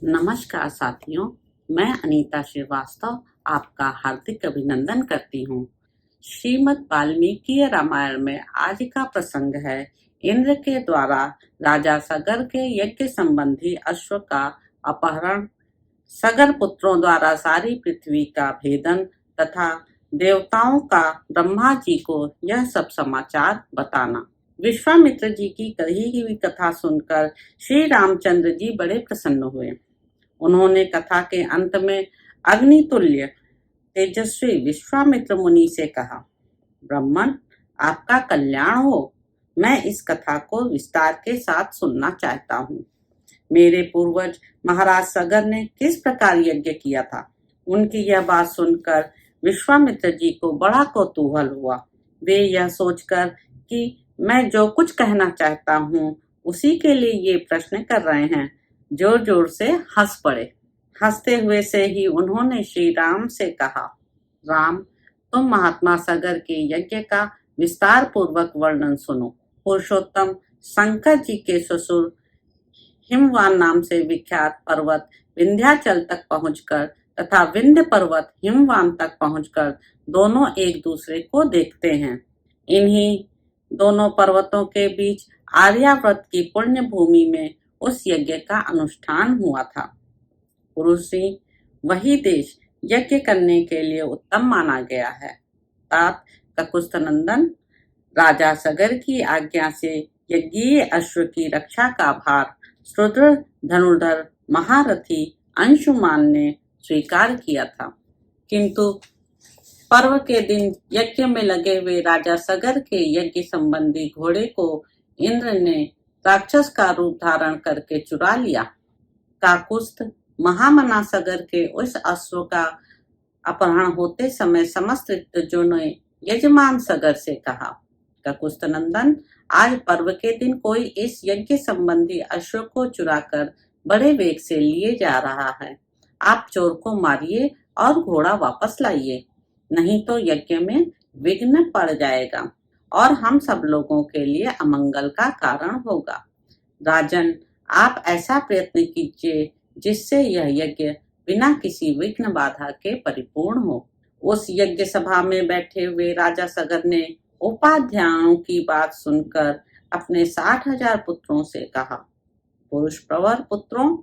नमस्कार साथियों, मैं अनीता श्रीवास्तव आपका हार्दिक अभिनंदन करती हूँ। श्रीमद् वाल्मीकि रामायण में आज का प्रसंग है इंद्र के द्वारा राजा सगर के यज्ञ संबंधी अश्व का अपहरण, सगर पुत्रों द्वारा सारी पृथ्वी का भेदन तथा देवताओं का ब्रह्मा जी को यह सब समाचार बताना। विश्वामित्र जी की कही हुई कथा सुनकर श्री रामचंद्र जी बड़े प्रसन्न हुए। उन्होंने कथा के अंत में अग्नितुल्य तेजस्वी विश्वामित्र मुनि से कहा, ब्राह्मण, आपका कल्याण हो। मैं इस कथा को विस्तार के साथ सुनना चाहता हूँ। मेरे पूर्वज महाराज सगर ने किस प्रकार यज्ञ किया था। उनकी यह बात सुनकर विश्वामित्र जी को बड़ा कौतूहल हुआ। वे यह सोचकर कि मैं जो कुछ कहना चाहता हूँ उसी के लिए ये प्रश्न कर रहे हैं, जोर जोर से हंस पड़े। हंसते हुए से ही उन्होंने श्री राम से कहा, राम, तुम महात्मा सगर के यज्ञ का विस्तार पूर्वक वर्णन सुनो। पुरुषोत्तम शंकर जी के ससुर हिमवान नाम से विख्यात पर्वत विंध्याचल तक पहुंचकर तथा विंध्य पर्वत हिमवान तक पहुंचकर दोनों एक दूसरे को देखते हैं। इन्हीं दोनों पर्वतों के बीच आर्यावर्त की पुण्य भूमि में उस यज्ञ का अनुष्ठान हुआ था। पुरुषी वही देश यज्ञ करने के लिए उत्तम माना गया है। तात ककुस्थनंदन राजा सगर की आज्ञा से यज्ञीय अश्व की रक्षा का भार सुदृढ़ धनुर्धर महारथी अंशुमान ने स्वीकार किया था, किंतु पर्व के दिन यज्ञ में लगे हुए राजा सगर के यज्ञ संबंधी घोड़े को इंद्र ने राक्षस का रूप धारण करके चुरा लिया। काकुस्थ महामना सगर के उस अश्व का अपहरण होते समय समस्त ऋतुजों ने यजमान सगर से कहा, काकुस्थ नंदन, आज पर्व के दिन कोई इस यज्ञ संबंधी अश्व को चुराकर बड़े वेग से लिए जा रहा है। आप चोर को मारिए और घोड़ा वापस लाइए, नहीं तो यज्ञ में विघ्न पड़ जाएगा और हम सब लोगों के लिए अमंगल का कारण होगा। राजन, आप ऐसा प्रयत्न कीजिए जिससे यह यज्ञ बिना किसी विघ्न बाधा के परिपूर्ण हो। उस यज्ञ सभा में बैठे हुए राजा सगर ने उपाध्यायों की बात सुनकर अपने 60,000 पुत्रों से कहा, पुरुष प्रवर पुत्रों,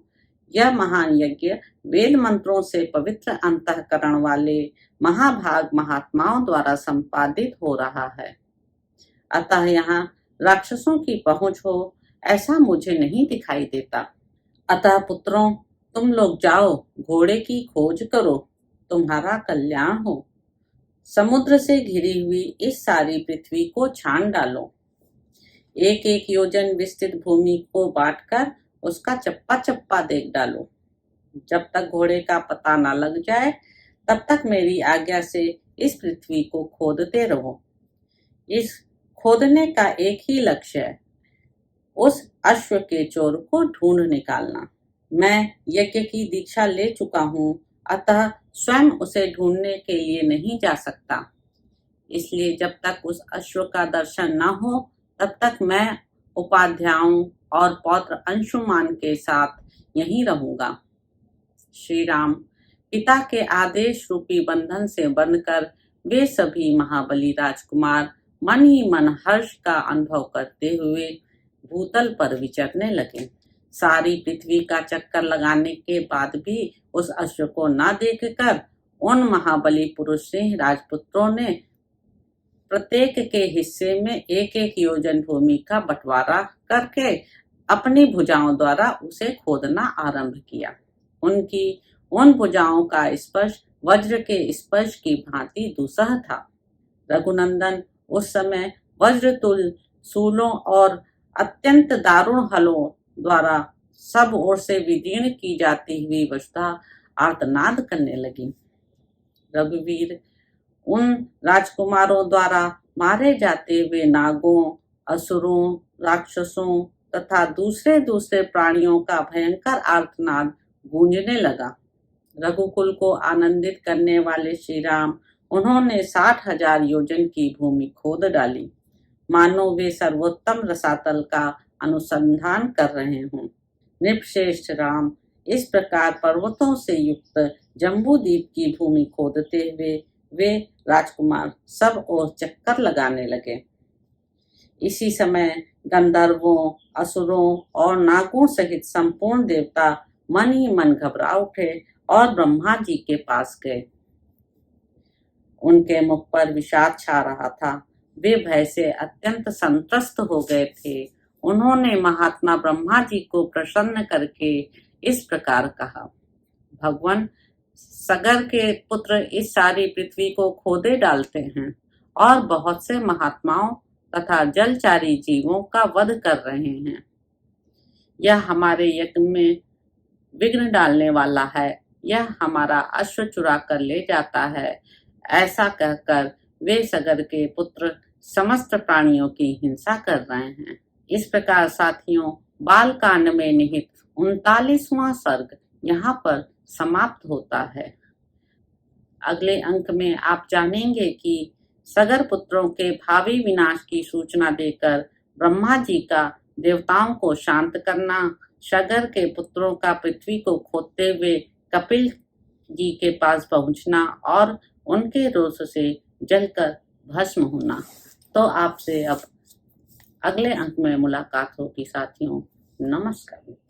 यह महान यज्ञ वेद मंत्रों से पवित्र अंतःकरण वाले महाभाग महात्माओं द्वारा संपादित हो रहा है, अतः यहाँ राक्षसों की पहुंच हो ऐसा मुझे नहीं दिखाई देता। अतः पुत्रों, तुम लोग जाओ, घोड़े की खोज करो, तुम्हारा कल्याण हो। समुद्र से घिरी हुई इस सारी पृथ्वी को छान डालो। एक एक योजन विस्तृत भूमि को बांटकर उसका चप्पा चप्पा देख डालो। जब तक घोड़े का पता न लग जाए तब तक मेरी आज्ञा से इस पृथ्वी को खोदते रहो। इस खोदने का एक ही लक्ष्य है, उस अश्व के चोर को ढूंढ निकालना। मैं यज्ञ की दीक्षा ले चुका हूँ, अतः स्वयं उसे ढूंढने के लिए नहीं जा सकता। इसलिए जब तक उस अश्व का दर्शन न हो तब तक मैं उपाध्यायों और पौत्र अंशुमान के साथ यहीं रहूंगा। श्री राम पिता के आदेश रूपी बंधन से बंधकर वे सभी महाबली राजकुमार मन ही मन हर्ष का अनुभव करते हुए भूतल पर विचरने लगे। सारी पृथ्वी का चक्कर लगाने के बाद भी उस अश्व को न देखकर उन महाबली पुरुष सिंह राजपुत्रों ने प्रत्येक के हिस्से में एक एक योजन भूमि का बंटवारा करके अपनी भुजाओं द्वारा उसे खोदना आरंभ किया। उनकी उन भुजाओं का स्पर्श वज्र के स्पर्श की भांति दुसह था। रघुनंदन, उस समय वज्रतुल शूलों और अत्यंत दारुण हलों द्वारा सब ओर से विदीर्ण की जाती हुई वसुधा आर्तनाद करने लगी। रघुवीर, उन राजकुमारों द्वारा मारे जाते हुए नागों, असुरों, राक्षसों तथा दूसरे दूसरे प्राणियों का भयंकर आर्तनाद गूंजने लगा। रघुकुल को आनंदित करने वाले श्री राम, उन्होंने 60,000 योजन की भूमि खोद डाली, मानो वे सर्वोत्तम रसातल का अनुसंधान कर रहे हों। नृपश्रेष्ठ राम, इस प्रकार पर्वतों से युक्त जम्बू द्वीप की भूमि खोदते हुए वे राजकुमार सब ओर चक्कर लगाने लगे। इसी समय गंधर्वों, असुरों और नागों सहित संपूर्ण देवता मन ही मन घबरा उठे और ब्रह्मा जी के पास गए। उनके मुख पर विषाद छा रहा था। वे भय से अत्यंत संत्रस्त हो गए थे। उन्होंने महात्मा ब्रह्मा जी को प्रसन्न करके इस प्रकार कहा, भगवान, सगर के पुत्र इस सारी पृथ्वी को खोदे डालते हैं और बहुत से महात्माओं तथा जलचारी जीवों का वध कर रहे हैं। यह हमारे यज्ञ में विघ्न डालने वाला है। यह हमारा अश्व चुरा कर ले जाता है। ऐसा कहकर वे सगर के पुत्र समस्त प्राणियों की हिंसा कर रहे हैं। इस प्रकार साथियों, बाल कांड में निहित 39वां सर्ग यहाँ पर समाप्त होता है। अगले अंक में आप जानेंगे कि सगर पुत्रों के भावी विनाश की सूचना देकर ब्रह्मा जी का देवताओं को शांत करना, सगर के पुत्रों का पृथ्वी को खोदते हुए कपिल जी के पास पहुंचना और उनके रोष से जलकर भस्म होना। तो आपसे अब अगले अंक में मुलाकात होगी साथियों। नमस्कार।